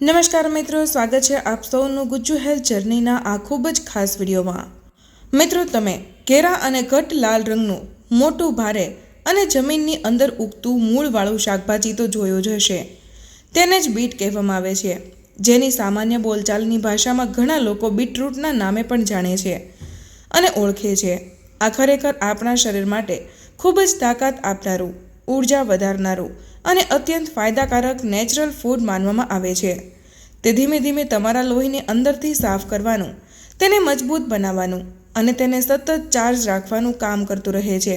નમસ્કાર મિત્રો, સ્વાગત છે આપ સૌનું ગુજ્જુ હેલ્થ જર્નીના આ ખૂબ જ ખાસ વિડીયોમાં। મિત્રો, તમે ઘેરા અને ઘટ લાલ રંગનું મોટું ભારે અને જમીનની અંદર ઉગતું મૂળવાળું શાકભાજી તો જોયું જ હશે। તેને જ બીટ કહેવામાં આવે છે, જેની સામાન્ય બોલચાલની ભાષામાં ઘણા લોકો બીટરૂટના નામે પણ જાણે છે અને ઓળખે છે। આ ખરેખર આપણા શરીર માટે ખૂબ જ તાકાત આપનારું, ઉર્જા વધારનારું અને અત્યંત ફાયદાકારક નેચરલ ફૂડ માનવામાં આવે છે। તે ધીમે ધીમે તમારા લોહીને અંદરથી સાફ કરવાનું, તેને મજબૂત બનાવવાનું અને તેને સતત ચાર્જ રાખવાનું કામ કરતું રહે છે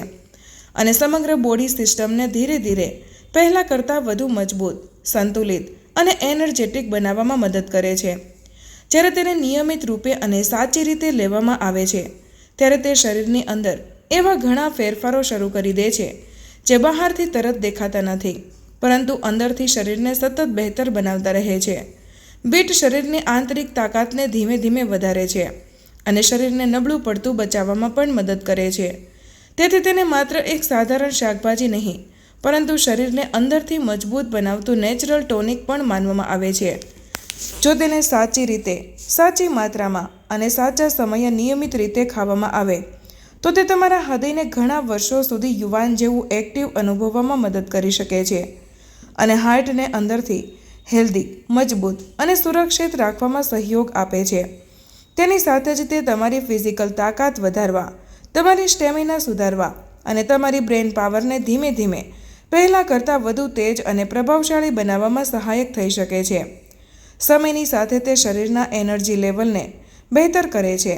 અને સમગ્ર બોડી સિસ્ટમને ધીરે ધીરે પહેલાં કરતાં વધુ મજબૂત, સંતુલિત અને એનર્જેટિક બનાવવામાં મદદ કરે છે। જ્યારે તેને નિયમિત રૂપે અને સાચી રીતે લેવામાં આવે છે, ત્યારે તે શરીરની અંદર એવા ઘણા ફેરફારો શરૂ કરી દે છે જે બહારથી તરત દેખાતા નથી, પરંતુ અંદરથી શરીરને સતત બહેતર બનાવતા રહે છે। બીટ શરીરની આંતરિક તાકાતને ધીમે ધીમે વધારે છે અને શરીરને નબળું પડતું બચાવવામાં પણ મદદ કરે છે। તેથી તેને માત્ર એક સાધારણ શાકભાજી નહીં, પરંતુ શરીરને અંદરથી મજબૂત બનાવતું નેચરલ ટોનિક પણ માનવામાં આવે છે। જો તેને સાચી રીતે, સાચી માત્રામાં અને સાચા સમયે નિયમિત રીતે ખાવામાં આવે તો તે તમારા હૃદયને ઘણા વર્ષો સુધી યુવાન જેવું એક્ટિવ અનુભવવામાં મદદ કરી શકે છે અને હાર્ટને અંદરથી હેલ્ધી, મજબૂત અને સુરક્ષિત રાખવામાં સહયોગ આપે છે। તેની સાથે જ તે તમારી ફિઝિકલ તાકાત વધારવા, તમારી સ્ટેમિના સુધારવા અને તમારી બ્રેન પાવરને ધીમે ધીમે પહેલાં કરતાં વધુ તેજ અને પ્રભાવશાળી બનાવવામાં સહાયક થઈ શકે છે। સમયની સાથે તે શરીરના એનર્જી લેવલને બહેતર કરે છે,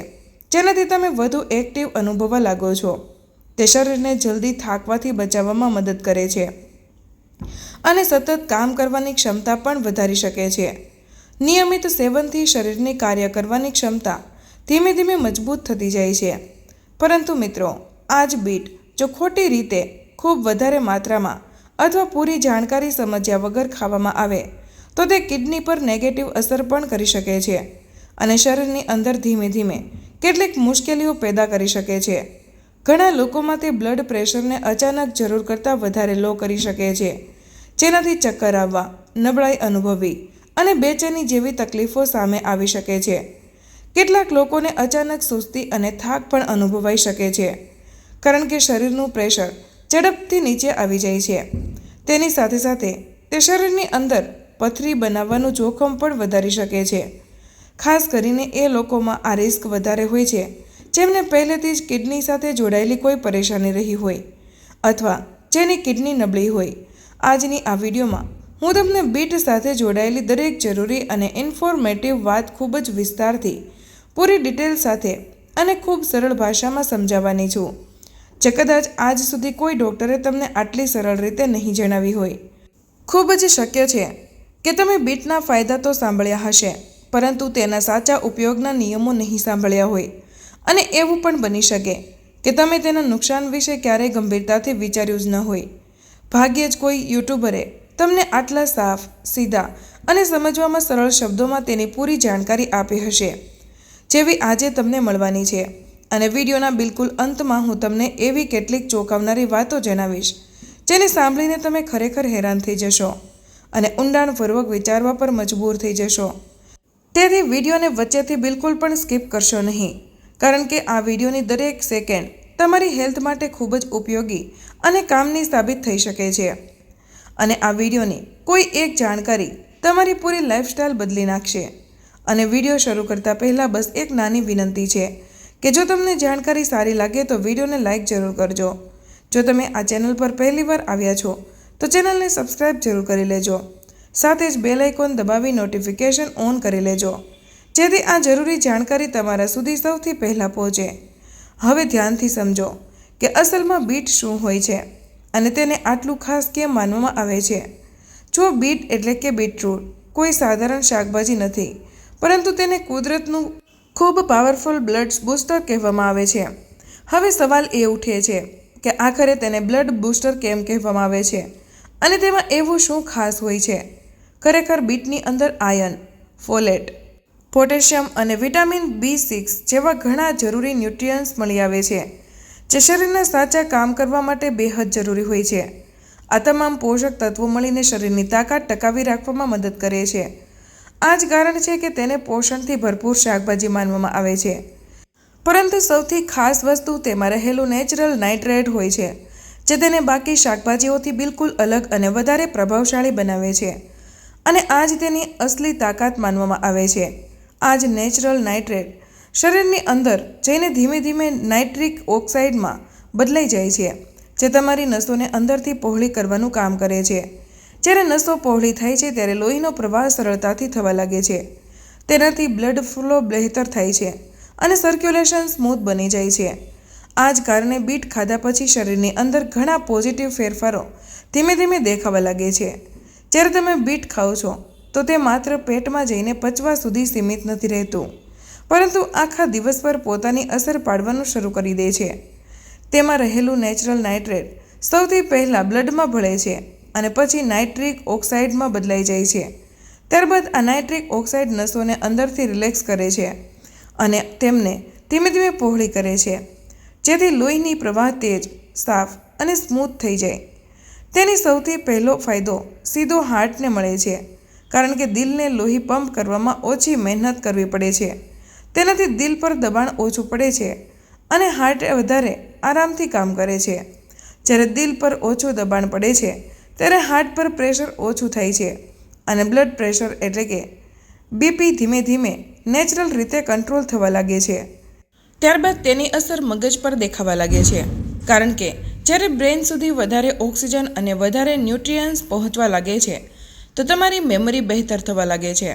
જેનાથી તમે વધુ એક્ટિવ અનુભવવા લાગો છો। તે શરીરને જલ્દી થાકવાથી બચાવવામાં મદદ કરે છે અને સતત કામ કરવાની ક્ષમતા પણ વધારી શકે છે। નિયમિત સેવનથી શરીરની કાર્ય કરવાની ક્ષમતા ધીમે ધીમે મજબૂત થતી જાય છે। પરંતુ મિત્રો, આ જ બીટ જો ખોટી રીતે, ખૂબ વધારે માત્રામાં અથવા પૂરી જાણકારી સમજ્યા વગર ખાવામાં આવે તો તે કિડની પર નેગેટિવ અસર પણ કરી શકે છે અને શરીરની અંદર ધીમે ધીમે કેટલીક મુશ્કેલીઓ પેદા કરી શકે છે। ઘણા લોકોમાં તે બ્લડ પ્રેશરને અચાનક જરૂર કરતાં વધારે લો કરી શકે છે, જેનાથી ચક્કર આવવા, નબળાઈ અનુભવવી અને બેચેની જેવી તકલીફો સામે આવી શકે છે। કેટલાક લોકોને અચાનક સુસ્તી અને થાક પણ અનુભવાઈ શકે છે, કારણ કે શરીરનું પ્રેશર ઝડપથી નીચે આવી જાય છે। તેની સાથે સાથે તે શરીરની અંદર પથરી બનાવવાનું જોખમ પણ વધારી શકે છે। ખાસ કરીને એ લોકોમાં આ રિસ્ક વધારે હોય છે જેમને પહેલેથી જ કિડની સાથે જોડાયેલી કોઈ પરેશાની રહી હોય અથવા જેની કિડની નબળી હોય। આજની આ વિડીયોમાં હું તમને બીટ સાથે જોડાયેલી દરેક જરૂરી અને ઇન્ફોર્મેટિવ વાત ખૂબ જ વિસ્તારથી, પૂરી ડિટેલ સાથે અને ખૂબ સરળ ભાષામાં સમજાવવાની છું, જે કદાચ આજ સુધી કોઈ ડૉક્ટરે તમને આટલી સરળ રીતે નહીં જણાવી હોય। ખૂબ જ શક્ય છે કે તમે બીટના ફાયદા તો સાંભળ્યા હશે, પરંતુ તેના સાચા ઉપયોગના નિયમો નહીં સાંભળ્યા હોય અને એવું પણ બની શકે કે તમે તેના નુકસાન વિશે ક્યારેય ગંભીરતાથી વિચાર્યું જ ન હોય। ભાગ્યે જ કોઈ યુટ્યુબરે તમને આટલા સાફ, સીધા અને સમજવામાં સરળ શબ્દોમાં તેની પૂરી જાણકારી આપી હશે, જેવી આજે તમને મળવાની છે। અને વિડીયોના બિલકુલ અંતમાં હું તમને એવી કેટલીક ચોંકાવનારી વાતો જણાવીશ, જેને સાંભળીને તમે ખરેખર હેરાન થઈ જશો અને ઊંડાણપૂર્વક વિચારવા પર મજબૂર થઈ જશો। તેથી વિડીયોને વચ્ચેથી બિલકુલ પણ સ્કીપ કરશો નહીં, કારણ કે આ વિડીયોની દરેક સેકન્ડ તમારી હેલ્થ માટે ખૂબ જ ઉપયોગી અને કામની સાબિત થઈ શકે છે અને આ વિડીયોની કોઈ એક જાણકારી તમારી પૂરી લાઈફસ્ટાઈલ બદલી નાખશે। અને વિડીયો શરૂ કરતાં પહેલાં બસ એક નાની વિનંતી છે કે જો તમને જાણકારી સારી લાગે તો વિડીયોને લાઇક જરૂર કરજો। જો તમે આ ચેનલ પર પહેલીવાર આવ્યા છો તો ચેનલને સબસ્ક્રાઈબ જરૂર કરી લેજો, સાથે જ બેલ આઇકોન દબાવી નોટિફિકેશન ઓન કરી લેજો, જેથી આ જરૂરી જાણકારી તમારા સુધી સૌથી પહેલાં પહોંચે। હવે ધ્યાનથી સમજો કે અસલમાં બીટ શું હોય છે અને તેને આટલું ખાસ કેમ માનવામાં આવે છે। જો બીટ એટલે કે બીટરૂટ કોઈ સાધારણ શાકભાજી નથી, પરંતુ તેને કુદરતનું ખૂબ પાવરફુલ બ્લડ બૂસ્ટર કહેવામાં આવે છે। હવે સવાલ એ ઉઠે છે કે આખરે તેને બ્લડ બૂસ્ટર કેમ કહેવામાં આવે છે અને તેમાં એવું શું ખાસ હોય છે। ખરેખર બીટની અંદર આયર્ન, ફોલેટ, પોટેશિયમ અને વિટામિન B6 જેવા ઘણા જરૂરી ન્યુટ્રિયન્ટ્સ મળી આવે છે, જે શરીરના સાચા કામ કરવા માટે બેહદ જરૂરી હોય છે। આ તમામ પોષક તત્વો મળીને શરીરની તાકાત ટકાવી રાખવામાં મદદ કરે છે આ જ કારણ છે કે તેને પોષણથી ભરપૂર શાકભાજી માનવામાં આવે છે. પરંતુ સૌથી ખાસ વસ્તુ તેમાં રહેલું નેચરલ નાઇટ્રેટ હોય છે, જે તેને બાકી શાકભાજીઓથી બિલકુલ અલગ અને વધારે પ્રભાવશાળી બનાવે છે. અને આ જ તેની અસલી તાકાત માનવામાં આવે છે. આ જ નેચરલ નાઇટ્રેટ શરીરની અંદર જઈને ધીમે ધીમે નાઇટ્રિક ઓક્સાઇડમાં બદલાઈ જાય છે, જે તમારી નસોને અંદરથી પહોળી કરવાનું કામ કરે છે. જ્યારે નસો પહોળી થાય છે ત્યારે લોહીનો પ્રવાહ સરળતાથી થવા લાગે છે. તેનાથી બ્લડ ફ્લો બહેતર થાય છે અને સર્ક્યુલેશન સ્મૂથ બની જાય છે. આ જ કારણે બીટ ખાધા પછી શરીરની અંદર ઘણા પોઝિટિવ ફેરફારો ધીમે ધીમે દેખાવા લાગે છે. જ્યારે તમે બીટ ખાઓ છો તો તે માત્ર પેટમાં જઈને પચવા સુધી સીમિત નથી રહેતું, પરંતુ આખા દિવસ પર પોતાની અસર પાડવાનું શરૂ કરી દે છે. તેમાં રહેલું નેચરલ નાઇટ્રેટ સૌથી પહેલાં બ્લડમાં ભળે છે અને પછી નાઇટ્રિક ઓક્સાઇડમાં બદલાઈ જાય છે. ત્યારબાદ આ નાઇટ્રિક ઓક્સાઇડ નસોને અંદરથી રિલેક્સ કરે છે અને તેમને ધીમે ધીમે પહોળી કરે છે, જેથી લોહીની પ્રવાહ તેજ, સાફ અને સ્મૂથ થઈ જાય. તેની સૌથી પહેલો ફાયદો સીધો હાર્ટને મળે છે, કારણ કે દિલને લોહી પંપ કરવામાં ઓછી મહેનત કરવી પડે છે. તેનાથી દિલ પર દબાણ ઓછું પડે છે અને હાર્ટ વધારે આરામથી કામ કરે છે. જ્યારે દિલ પર ઓછું દબાણ પડે છે ત્યારે હાર્ટ પર પ્રેશર ઓછું થાય છે અને બ્લડ પ્રેશર એટલે કે બીપી ધીમે ધીમે નેચરલ રીતે કંટ્રોલ થવા લાગે છે. ત્યારબાદ તેની અસર મગજ પર દેખાવા લાગે છે, કારણ કે જ્યારે બ્રેઇન સુધી વધારે ઓક્સિજન અને વધારે ન્યુટ્રિયન્ટ્સ પહોંચવા લાગે છે તો તમારી મેમરી બહેતર થવા લાગે છે.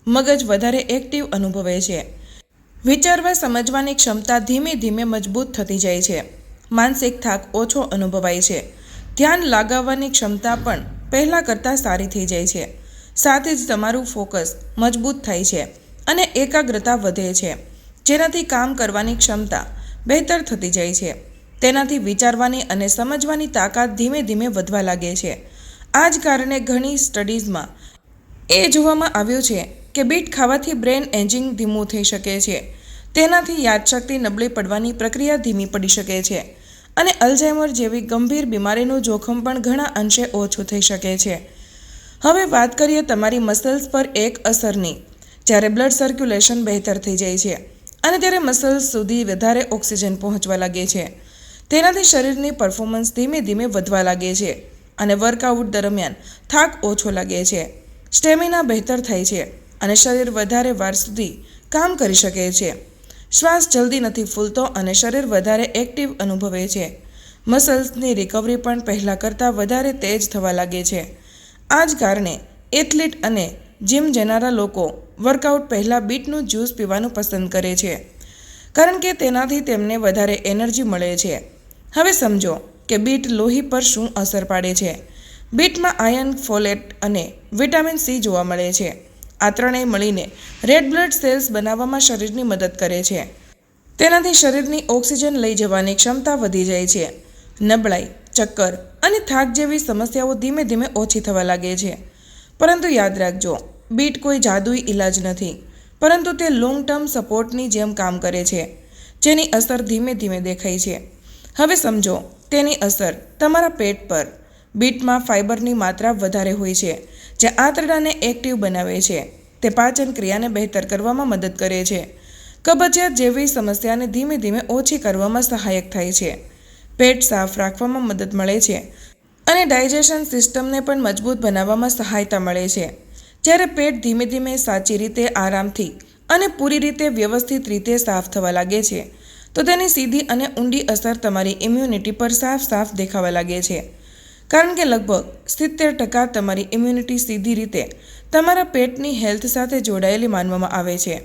મગજ વધારે એક્ટિવ અનુભવે છે. વિચારવા સમજવાની ક્ષમતા ધીમે ધીમે મજબૂત થતી જાય છે. માનસિક થાક ઓછો અનુભવાય છે. ધ્યાન લગાવવાની ક્ષમતા પણ પહેલાં કરતાં સારી થઈ જાય છે. સાથે જ તમારું ફોકસ મજબૂત થાય છે અને એકાગ્રતા વધે છે, જેનાથી કામ કરવાની ક્ષમતા બહેતર થતી જાય છે. તેનાથી વિચારવાની અને સમજવાની તાકાત ધીમે ધીમે વધવા લાગે છે. આ જ કારણે ઘણી સ્ટડીઝમાં એ જોવામાં આવ્યું છે કે બીટ ખાવાથી બ્રેન એજિંગ ધીમું થઈ શકે છે. તેનાથી યાદશક્તિ નબળી પડવાની પ્રક્રિયા ધીમી પડી શકે છે અને અલ્ઝાઇમર જેવી ગંભીર બીમારીનું જોખમ પણ ઘણા અંશે ઓછું થઈ શકે છે. હવે વાત કરીએ તમારી મસલ્સ પર એક અસરની. જ્યારે બ્લડ સર્ક્યુલેશન બહેતર થઈ જાય છે અને ત્યારે મસલ્સ સુધી વધારે ઓક્સિજન પહોંચવા લાગે છે, તેનાથી શરીરની પરફોર્મન્સ ધીમે ધીમે વધવા લાગે છે અને વર્કઆઉટ દરમિયાન થાક ઓછો લાગે છે. સ્ટેમિના બહેતર થાય છે અને શરીર વધારે વાર સુધી કામ કરી શકે છે. શ્વાસ જલ્દી નથી ફૂલતો અને શરીર વધારે એક્ટિવ અનુભવે છે. મસલ્સની રિકવરી પણ પહેલાં કરતાં વધારે તેજ થવા લાગે છે. આ જ કારણે એથ્લીટ અને જીમ જનારા લોકો વર્કઆઉટ પહેલાં બીટનું જ્યુસ પીવાનું પસંદ કરે છે, કારણ કે તેનાથી તેમને વધારે એનર્જી મળે છે. હવે સમજો કે બીટ લોહી પર શું અસર પાડે છે. બીટમાં આયર્ન, ફોલેટ અને વિટામિન સી જોવા મળે છે. આ ત્રણેય મળીને રેડ બ્લડ સેલ્સ બનાવવામાં શરીરની મદદ કરે છે. તેનાથી શરીરની ઓક્સિજન લઈ જવાની ક્ષમતા વધી જાય છે. નબળાઈ, ચક્કર અને થાક જેવી સમસ્યાઓ ધીમે ધીમે ઓછી થવા લાગે છે. પરંતુ યાદ રાખજો, બીટ કોઈ જાદુઈ ઇલાજ નથી, પરંતુ તે લોંગ ટર્મ સપોર્ટની જેમ કામ કરે છે, જેની અસર ધીમે ધીમે દેખાય છે. હવે સમજો તેની અસર તમારા પેટ પર. બીટમાં ફાઇબરની માત્રા વધારે હોય છે, જે આંતરડાને એક્ટિવ બનાવે છે. તે પાચન ક્રિયાને બહેતર કરવામાં મદદ કરે છે. કબજિયાત જેવી સમસ્યાને ધીમે ધીમે ઓછી કરવામાં સહાયક થાય છે. પેટ સાફ રાખવામાં મદદ મળે છે અને ડાયજેશન સિસ્ટમને પણ મજબૂત બનાવવામાં સહાયતા મળે છે. જ્યારે પેટ ધીમે ધીમે સાચી રીતે, આરામથી અને પૂરી રીતે વ્યવસ્થિત રીતે સાફ થવા લાગે છે તો તેની સીધી અને ઊંડી અસર તમારી ઇમ્યુનિટી પર સાફ દેખાવા લાગે છે. કારણ કે લગભગ 70% તમારી ઇમ્યુનિટી સીધી રીતે તમારા પેટની હેલ્થ સાથે જોડાયેલી માનવામાં આવે છે.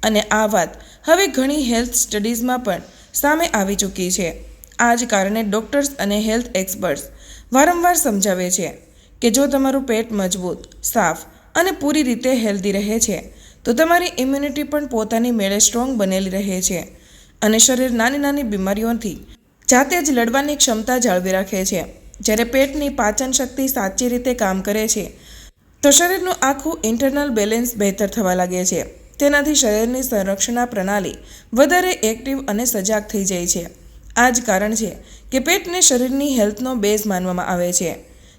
અને આ વાત હવે ઘણી હેલ્થ સ્ટડીઝમાં પણ સામે આવી ચૂકી છે. આ જ કારણે ડૉક્ટર્સ અને હેલ્થ એક્સપર્ટ્સ વારંવાર સમજાવે છે કે જો તમારું પેટ મજબૂત, સાફ અને પૂરી રીતે હેલ્ધી રહે છે તો તમારી ઇમ્યુનિટી પણ પોતાની મેળે સ્ટ્રોંગ બનેલી રહે છે અને શરીર નાની નાની બીમારીઓથી જાતે જ લડવાની ક્ષમતા જાળવી રાખે છે. જ્યારે પેટની પાચન શક્તિ સાચી રીતે કામ કરે છે તો શરીરનું આખું ઇન્ટરનલ બેલેન્સ બહેતર થવા લાગે છે. તેનાથી શરીરની સંરક્ષણ પ્રણાલી વધારે એક્ટિવ અને સજાગ થઈ જાય છે. આ જ કારણ છે કે પેટને શરીરની હેલ્થનો બેઝ માનવામાં આવે છે.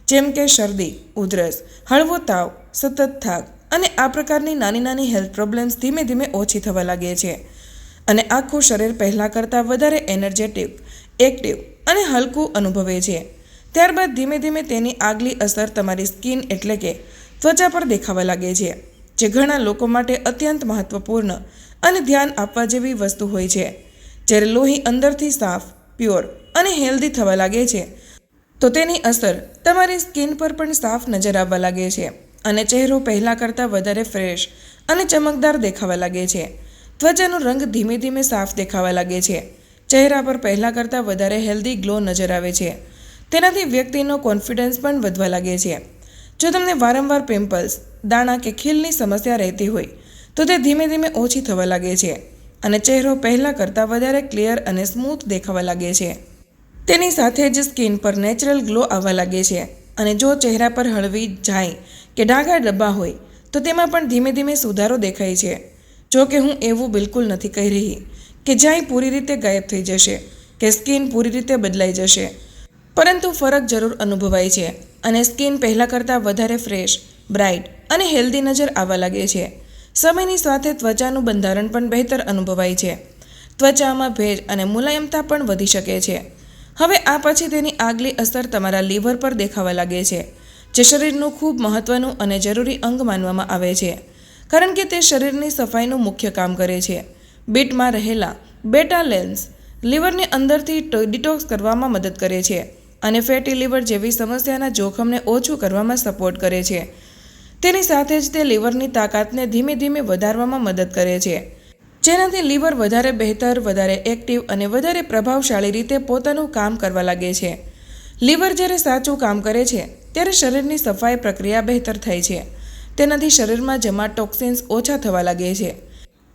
જેમ કે શરદી, ઉધરસ, હળવો તાવ, સતત થાક અને આ પ્રકારની નાની નાની હેલ્થ પ્રોબ્લેમ્સ ધીમે ધીમે ઓછી થવા લાગે છે અને આખું શરીર પહેલાં કરતાં વધારે એનર્જેટિક, એક્ટિવ અને હલકું અનુભવે છે. ત્યારબાદ ધીમે ધીમે તેની આગલી અસર તમારી સ્કિન એટલે કે ત્વચા પર દેખાવા લાગે છે, જે ઘણા લોકો માટે અત્યંત મહત્વપૂર્ણ અને ધ્યાન આપવા જેવી વસ્તુ હોય છે. જ્યારે લોહી અંદરથી સાફ, પ્યોર અને હેલ્ધી થવા લાગે છે તો તેની અસર તમારી સ્કિન પર પણ સાફ નજર આવવા લાગે છે અને ચહેરો પહેલાં કરતાં વધારે ફ્રેશ અને ચમકદાર દેખાવા લાગે છે. ત્વચાનો રંગ ધીમે ધીમે સાફ દેખાવા લાગે છે. ચહેરા પર પહેલાં કરતાં વધારે હેલ્ધી ગ્લો નજર આવે છે. તેનાથી વ્યક્તિનો કોન્ફિડન્સ પણ વધવા લાગે છે. જો તમને વારંવાર પિમ્પલ્સ, દાણા કે ખીલની સમસ્યા રહેતી હોય તો તે ધીમે ધીમે ઓછી થવા લાગે છે અને ચહેરો પહેલાં કરતાં વધારે ક્લિયર અને સ્મૂથ દેખાવા લાગે છે. તેની સાથે જ સ્કિન પર નેચરલ ગ્લો આવવા લાગે છે અને જો ચહેરા પર હળવી ઝાંય કે ડાઘા ડબ્બા હોય તો તેમાં પણ ધીમે ધીમે સુધારો દેખાય છે. જો કે હું એવું બિલકુલ નથી કહી રહી કે ઝાંય પૂરી રીતે ગાયબ થઈ જશે કે સ્કિન પૂરી રીતે બદલાઈ જશે, પરંતુ ફરક જરૂર અનુભવાય છે અને સ્કિન પહેલાં કરતાં વધારે ફ્રેશ, બ્રાઇટ અને હેલ્ધી નજર આવવા લાગે છે. સમયની સાથે ત્વચાનું બંધારણ પણ બહેતર અનુભવાય છે. ત્વચામાં ભેજ અને મુલાયમતા પણ વધી શકે છે. હવે આ પછી તેની આગલી અસર તમારા લીવર પર દેખાવા લાગે છે, જે શરીરનું ખૂબ મહત્ત્વનું અને જરૂરી અંગ માનવામાં આવે છે, કારણ કે તે શરીરની સફાઈનું મુખ્ય કામ કરે છે. બીટમાં રહેલા બેટા લેન્સ લીવરને અંદરથી ડિટોક્સ કરવામાં મદદ કરે છે અને ફેટી લીવર જેવી સમસ્યાના જોખમને ઓછું કરવામાં સપોર્ટ કરે છે. તેની સાથે જ તે લીવરની તાકાતને ધીમે ધીમે વધારવામાં મદદ કરે છે, જેનાથી લીવર વધારે બહેતર, વધારે એક્ટિવ અને વધારે પ્રભાવશાળી રીતે પોતાનું કામ કરવા લાગે છે. લીવર જ્યારે સાચું કામ કરે છે ત્યારે શરીરની સફાઈ પ્રક્રિયા બહેતર થાય છે. તેનાથી શરીરમાં જમા ટોક્સિન્સ ઓછા થવા લાગે છે.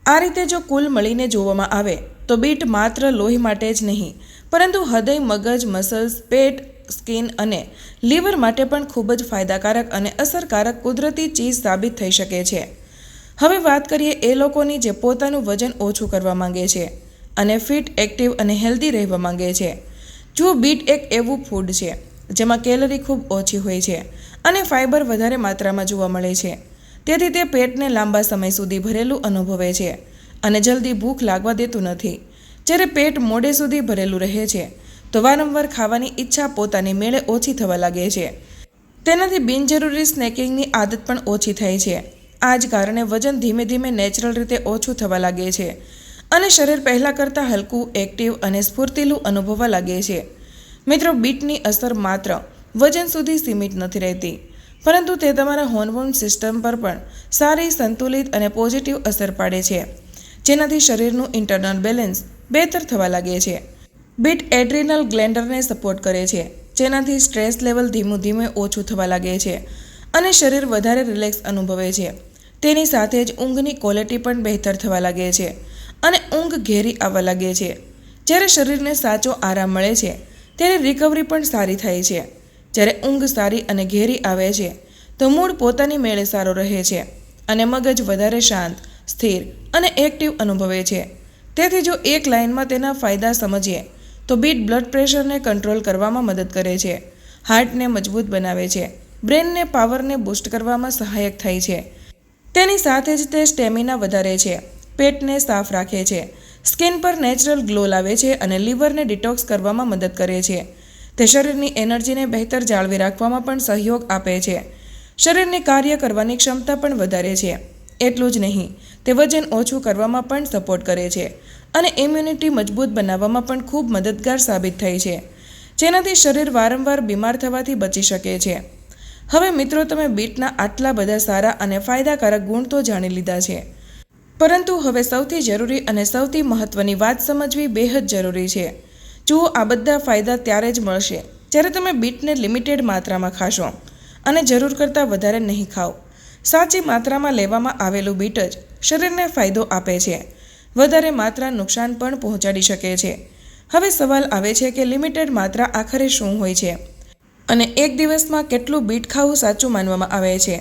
આ રીતે જો કુલ મળીને જોવામાં આવે તો બીટ માત્ર લોહી માટે જ નહીં, પરંતુ હૃદય, મગજ, મસલ્સ, પેટ, સ્કિન અને લીવર માટે પણ ખૂબ જ ફાયદાકારક અને અસરકારક કુદરતી ચીજ સાબિત થઈ શકે છે. હવે વાત કરીએ એ લોકોની જે પોતાનું વજન ઓછું કરવા માંગે છે અને ફિટ, એક્ટિવ અને હેલ્ધી રહેવા માંગે છે. જુઓ, બીટ એક એવું ફૂડ છે જેમાં કેલરી ખૂબ ઓછી હોય છે અને ફાઇબર વધારે માત્રામાં જોવા મળે છે. તેથી તે પેટને લાંબા સમય સુધી ભરેલું અનુભવે છે અને જલ્દી ભૂખ લાગવા દેતું નથી. જ્યારે પેટ મોડે સુધી ભરેલું રહે છે તો વારંવાર ખાવાની ઈચ્છા પોતાની મેળે ઓછી થવા લાગે છે. તેનાથી બિનજરૂરી સ્નેકિંગની આદત પણ ઓછી થાય છે. આ જ કારણે વજન ધીમે ધીમે નેચરલ રીતે ઓછું થવા લાગે છે અને શરીર પહેલાં કરતાં હલકું, એક્ટિવ અને સ્ફૂર્તિલું અનુભવવા લાગે છે. મિત્રો, બીટની અસર માત્ર વજન સુધી સીમિત નથી રહેતી, પરંતુ તે તમારા હોર્મોન સિસ્ટમ પર પણ સારી, સંતુલિત અને પોઝિટિવ અસર પાડે છે, જેનાથી શરીરનું ઇન્ટરનલ બેલેન્સ બહેતર થવા લાગે છે. બીટ એડ્રિનલ ગ્લેન્ડરને સપોર્ટ કરે છે, જેનાથી સ્ટ્રેસ લેવલ ધીમે ધીમે ઓછું થવા લાગે છે અને શરીર વધારે રિલેક્સ અનુભવે છે. તેની સાથે જ ઊંઘની ક્વોલિટી પણ બહેતર થવા લાગે છે અને ઊંઘ ઘેરી આવવા લાગે છે. જ્યારે શરીરને સાચો આરામ મળે છે ત્યારે રિકવરી પણ સારી થાય છે. જ્યારે ઊંઘ સારી અને ઘેરી આવે છે તો મૂડ પોતાની મેળે સારો રહે છે અને મગજ વધારે શાંત, સ્થિર અને એક્ટિવ અનુભવે છે. તેથી જો એક લાઇનમાં તેના ફાયદા સમજીએ તો બીટ બ્લડ પ્રેશરને કંટ્રોલ કરવામાં મદદ કરે છે, હાર્ટને મજબૂત બનાવે છે, બ્રેનને પાવરને બૂસ્ટ કરવામાં સહાયક થાય છે. તેની સાથે જ તે સ્ટેમિના વધારે છે, પેટને સાફ રાખે છે, સ્કિન પર નેચરલ ગ્લો લાવે છે અને લીવરને ડિટોક્સ કરવામાં મદદ કરે છે. તે શરીરની એનર્જીને બહેતર જાળવી રાખવામાં પણ સહયોગ આપે છે. શરીરની કાર્ય કરવાની ક્ષમતા પણ વધારે છે. એટલું જ નહીં, તે વજન ઓછું કરવામાં પણ સપોર્ટ કરે છે અને ઇમ્યુનિટી મજબૂત બનાવવામાં પણ ખૂબ મદદગાર સાબિત થાય છે, જેનાથી શરીર વારંવાર બીમાર થવાથી બચી શકે છે. હવે મિત્રો, તમે બીટના આટલા બધા સારા અને ફાયદાકારક ગુણ તો જાણી લીધા છે, પરંતુ હવે સૌથી જરૂરી અને સૌથી મહત્ત્વની વાત સમજવી બેહદ જરૂરી છે. જુઓ, આ બધા ફાયદા ત્યારે જ મળશે જ્યારે તમે બીટને લિમિટેડ માત્રામાં ખાશો અને જરૂર કરતાં વધારે નહીં ખાઓ. સાચી માત્રામાં લેવામાં આવેલું બીટ જ શરીરને ફાયદો આપે છે, વધારે માત્રા નુકસાન પણ પહોંચાડી શકે છે. હવે સવાલ આવે છે કે લિમિટેડ માત્રા આખરે શું હોય છે અને એક દિવસમાં કેટલું બીટ ખાવું સાચું માનવામાં આવે છે,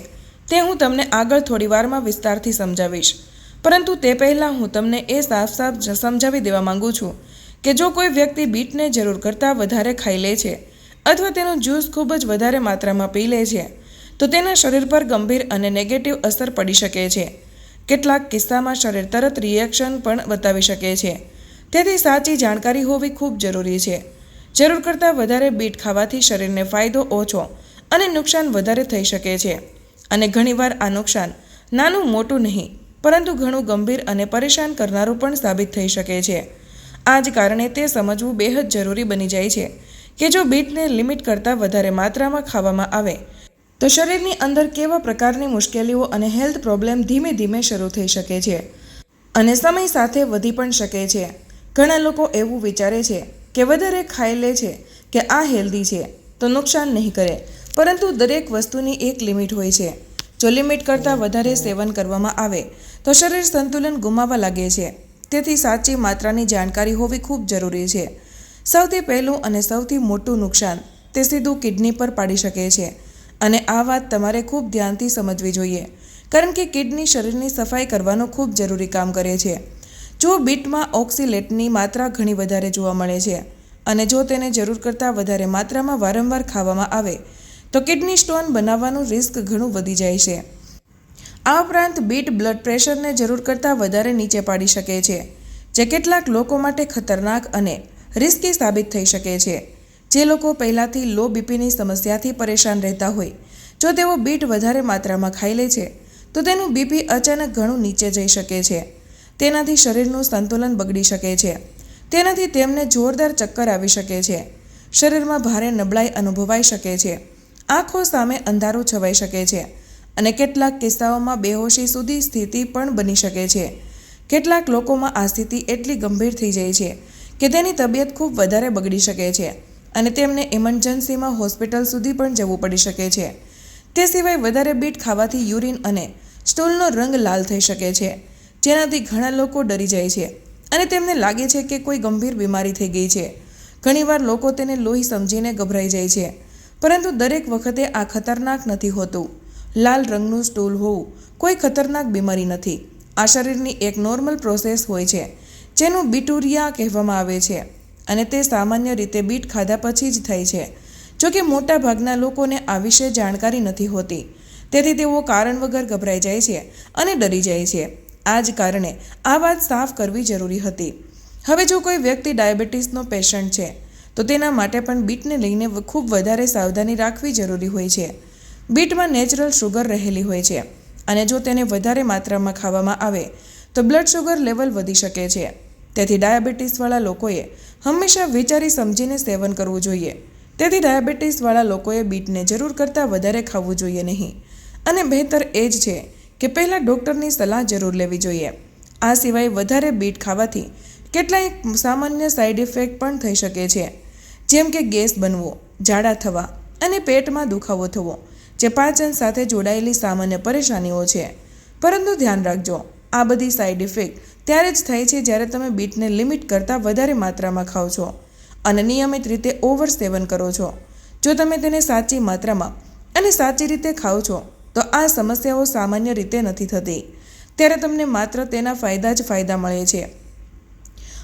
તે હું તમને આગળ થોડી વારમાં વિસ્તારથી સમજાવીશ. પરંતુ તે પહેલાં હું તમને એ સાફ સમજાવી દેવા માંગુ છું કે જો કોઈ વ્યક્તિ બીટને જરૂર કરતાં વધારે ખાઈ લે છે અથવા તેનું જ્યુસ ખૂબ જ વધારે માત્રામાં પી લે છે તો તેના શરીર પર ગંભીર અને નેગેટિવ અસર પડી શકે છે. કેટલાક કિસ્સામાં શરીર તરત રિએક્શન પણ બતાવી શકે છે. તેથી સાચી જાણકારી હોવી ખૂબ જરૂરી છે. જરૂર કરતાં વધારે બીટ ખાવાથી શરીરને ફાયદો ઓછો અને નુકસાન વધારે થઈ શકે છે. અને ઘણીવાર આ નુકસાન નાનું મોટું નહીં, પરંતુ ઘણું ગંભીર અને પરેશાન કરનારું પણ સાબિત થઈ શકે છે. આ જ કારણે તે સમજવું બેહદ જરૂરી બની જાય છે કે જો બીટને લિમિટ કરતાં વધારે માત્રામાં ખાવામાં આવે તો શરીરની અંદર કેવા પ્રકારની મુશ્કેલીઓ અને હેલ્થ પ્રોબ્લેમ ધીમે ધીમે શરૂ થઈ શકે છે અને સમય સાથે વધી પણ શકે છે. ઘણા લોકો એવું વિચારે છે કે વધારે ખાઈ લે છે કે આ હેલ્ધી છે તો નુકસાન નહીં કરે, પરંતુ દરેક વસ્તુની એક લિમિટ હોય છે. જો લિમિટ કરતાં વધારે સેવન કરવામાં આવે તો શરીર સંતુલન ગુમાવવા લાગે છે. તેથી સાચી માત્રાની જાણકારી હોવી ખૂબ જરૂરી છે. સૌથી પહેલું અને સૌથી મોટું નુકસાન તે સીધું કિડની પર પાડી શકે છે. અને આ વાત તમારે ખૂબ ધ્યાનથી સમજવી જોઈએ, કારણ કે કિડની શરીરની સફાઈ કરવાનું ખૂબ જરૂરી કામ કરે છે. જો બીટમાં ઓક્સિલેટની માત્રા ઘણી વધારે જોવા મળે છે અને જો તેને જરૂર કરતાં વધારે માત્રામાં વારંવાર ખાવામાં આવે તો કિડની સ્ટોન બનાવવાનું રિસ્ક ઘણું વધી જાય છે. આ ઉપરાંત બીટ બ્લડ પ્રેશરને જરૂર કરતાં વધારે નીચે પાડી શકે છે, જે કેટલાક લોકો માટે ખતરનાક અને રિસ્કી સાબિત થઈ શકે છે. જે લોકો પહેલાંથી લો બીપીની સમસ્યાથી પરેશાન રહેતા હોય, જો તેઓ બીટ વધારે માત્રામાં ખાઈ લે છે તો તેનું બીપી અચાનક ઘણું નીચે જઈ શકે છે. તેનાથી શરીરનું સંતુલન બગડી શકે છે. તેનાથી તેમને જોરદાર ચક્કર આવી શકે છે. શરીરમાં ભારે નબળાઈ અનુભવાઈ શકે છે. આંખો સામે અંધારું છવાઈ શકે છે અને કેટલાક કિસ્સાઓમાં બેહોશી સુધી સ્થિતિ પણ બની શકે છે. કેટલાક લોકોમાં આ સ્થિતિ એટલી ગંભીર થઈ જાય છે કે તેની તબિયત ખૂબ વધારે બગડી શકે છે અને તેમને ઇમરજન્સીમાં હોસ્પિટલ સુધી પણ જવું પડી શકે છે. તે સિવાય વધારે બીટ ખાવાથી યુરિન અને સ્ટૂલનો રંગ લાલ થઈ શકે છે, જેનાથી ઘણા લોકો ડરી જાય છે અને તેમને લાગે છે કે કોઈ ગંભીર બીમારી થઈ ગઈ છે. ઘણીવાર લોકો તેને લોહી સમજીને ગભરાઈ જાય છે, પરંતુ દરેક વખતે આ ખતરનાક નથી હોતું. લાલ રંગનું સ્ટૂલ હોવું કોઈ ખતરનાક બીમારી નથી. આ શરીરની એક નોર્મલ પ્રોસેસ હોય છે જેનું બીટુરિયા કહેવામાં આવે છે અને તે સામાન્ય રીતે બીટ ખાધા પછી જ થાય છે. જોકે મોટા ભાગના લોકોને આ વિશે જાણકારી નથી હોતી, તેથી તેઓ કારણ વગર ગભરાઈ જાય છે અને ડરી જાય છે. આ જ કારણે આ વાત સાફ કરવી જરૂરી હતી. હવે જો કોઈ વ્યક્તિ ડાયાબિટીસનો પેશન્ટ છે તો તેના માટે પણ બીટને લઈને ખૂબ વધારે સાવધાની રાખવી જરૂરી હોય છે. બીટમાં નેચરલ શુગર રહેલી હોય છે અને જો તેને વધારે માત્રામાં ખાવામાં આવે તો બ્લડ શુગર લેવલ વધી શકે છે. તેથી ડાયાબિટીસવાળા લોકોએ હંમેશા વિચારી સમજીને સેવન કરવું જોઈએ. તેથી ડાયાબિટીસવાળા લોકોએ બીટને જરૂર કરતાં વધારે ખાવું જોઈએ નહીં અને બહેતર એ જ છે કે પહેલાં ડૉક્ટરની સલાહ જરૂર લેવી જોઈએ. આ સિવાય વધારે બીટ ખાવાથી કેટલાક સામાન્ય સાઇડ ઇફેક્ટ પણ થઈ શકે છે, જેમ કે ગેસ બનવો, ઝાડા થવા અને પેટમાં દુખાવો થવો, જે પાચન સાથે જોડાયેલી સામાન્ય પરેશાનીઓ છે. પરંતુ ધ્યાન રાખજો, આ બધી સાઇડ ઇફેક્ટ ત્યારે જ થાય છે જ્યારે તમે બીટને લિમિટ કરતાં વધારે માત્રામાં ખાઓ છો અને નિયમિત રીતે ઓવર સેવન કરો છો. જો તમે તેને સાચી માત્રામાં અને સાચી રીતે ખાઓ છો તો આ સમસ્યાઓ સામાન્ય રીતે નથી થતી. ત્યારે તમને માત્ર તેના ફાયદા જ ફાયદા મળે છે.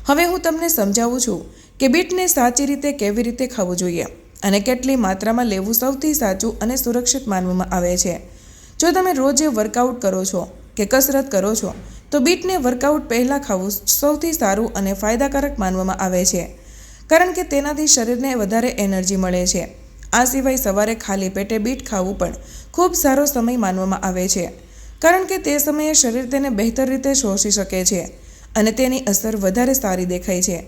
હવે હું તમને સમજાવું છું કે બીટને સાચી રીતે કેવી રીતે ખાવું જોઈએ અને કેટલી માત્રામાં લેવું સૌથી સાચું અને સુરક્ષિત માનવામાં આવે છે. જો તમે રોજે વર્કઆઉટ કરો છો કે કસરત કરો છો તો બીટને વર્કઆઉટ પહેલાં ખાવું સૌથી સારું અને ફાયદાકારક માનવામાં આવે છે, કારણ કે તેનાથી શરીરને વધારે એનર્જી મળે છે. આ સિવાય સવારે ખાલી પેટે બીટ ખાવું પણ ખૂબ સારો સમય માનવામાં આવે છે, કારણ કે તે સમયે શરીર તેને બહેતર રીતે શોષી શકે છે અને તેની અસર વધારે સારી દેખાય છે.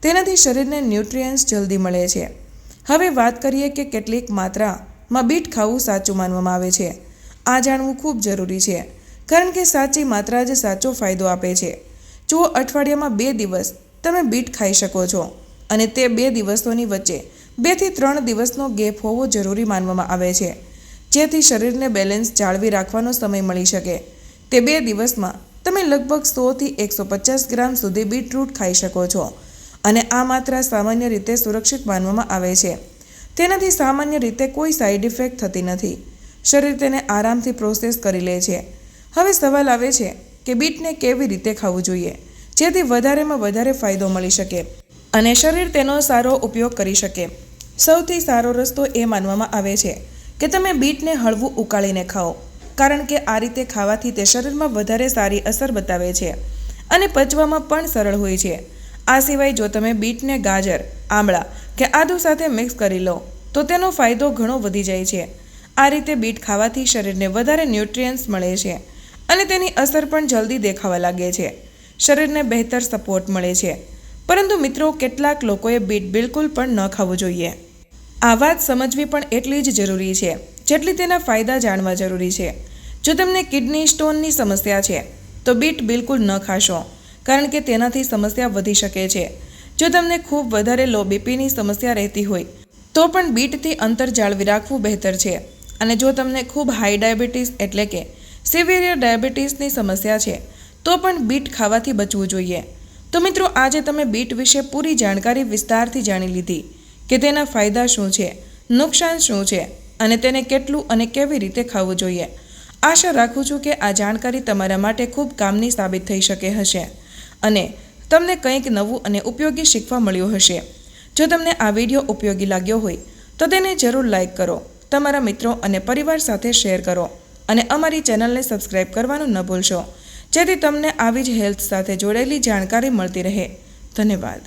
તેનાથી શરીરને ન્યુટ્રિયન્ટ્સ જલ્દી મળે છે. હવે વાત કરીએ કે કેટલીક માત્રામાં બીટ ખાવું સાચું માનવામાં આવે છે. આ જાણવું ખૂબ જરૂરી છે, કારણ કે સાચી માત્રા જ સાચો ફાયદો આપે છે. જો અઠવાડિયામાં 2 દિવસ તમે બીટ ખાઈ શકો છો અને તે 2 દિવસોની વચ્ચે 2 થી 3 દિવસનો ગેપ હોવો જરૂરી માનવામાં આવે છે, જેથી શરીરને બેલેન્સ જાળવી રાખવાનો સમય મળી શકે. તે 2 દિવસમાં તમે લગભગ 100 થી 150 ગ્રામ સુધી બીટરૂટ ખાઈ શકો છો અને આ માત્રા સામાન્ય રીતે સુરક્ષિત માનવામાં આવે છે. તેનાથી સામાન્ય રીતે કોઈ સાઇડ ઇફેક્ટ થતી નથી. શરીર તેને આરામથી પ્રોસેસ કરી લે છે. હવે સવાલ આવે છે કે બીટને કેવી રીતે ખાવું જોઈએ જેથી વધારેમાં વધારે ફાયદો મળી શકે અને શરીર તેનો સારો ઉપયોગ કરી શકે. સૌથી સારો રસ્તો એ માનવામાં આવે છે કે તમે બીટને હળવું ઉકાળીને ખાઓ, કારણ કે આ રીતે ખાવાથી તે શરીરમાં વધારે સારી અસર બતાવે છે અને પચવામાં પણ સરળ હોય છે. આ સિવાય જો તમે બીટને ગાજર, આમળા કે આદુ સાથે મિક્સ કરી લો તો તેનો ફાયદો ઘણો વધી જાય છે. આ રીતે બીટ ખાવાથી શરીરને વધારે ન્યુટ્રિયન્ટ્સ મળે છે અને તેની અસર પણ જલ્દી દેખાવા લાગે છે. શરીરને બહેતર સપોર્ટ મળે છે. પરંતુ મિત્રો, કેટલાક લોકોએ બીટ બિલકુલ પણ ન ખાવું જોઈએ. આ વાત સમજવી પણ એટલી જ જરૂરી છે જેટલી તેના ફાયદા જાણવા જરૂરી છે. જો તમને કિડની સ્ટોનની સમસ્યા છે તો બીટ બિલકુલ ન ખાશો, કારણ કે તેનાથી સમસ્યા વધી શકે છે. જો તમને ખૂબ વધારે લો બીપીની સમસ્યા રહેતી હોય તો પણ બીટથી અંતર જાળવી રાખવું બહેતર છે. અને જો તમને ખૂબ હાઈ ડાયાબિટીસ એટલે કે સિવિયર ડાયાબિટીસની સમસ્યા છે તો પણ બીટ ખાવાથી બચવું જોઈએ. તો મિત્રો, આજે તમે બીટ વિશે પૂરી જાણકારી વિસ્તારથી જાણી લીધી કે તેના ફાયદા શું છે, નુકસાન શું છે અને તેને કેટલું અને કેવી રીતે ખાવું જોઈએ. આશા રાખું છું કે આ જાણકારી તમારા માટે ખૂબ કામની સાબિત થઈ શકે હશે અને તમને કંઈક નવું અને ઉપયોગી શીખવા મળ્યું હશે. જો તમને આ વિડીયો ઉપયોગી લાગ્યો હોય તો તેને જરૂર લાઈક કરો, તમારા મિત્રો અને પરિવાર સાથે શેર કરો અને અમારી ચેનલને સબસ્ક્રાઈબ કરવાનું ન ભૂલશો, જેથી તમને આવી જ હેલ્થ સાથે જોડાયેલી જાણકારી મળતી રહે. ધન્યવાદ.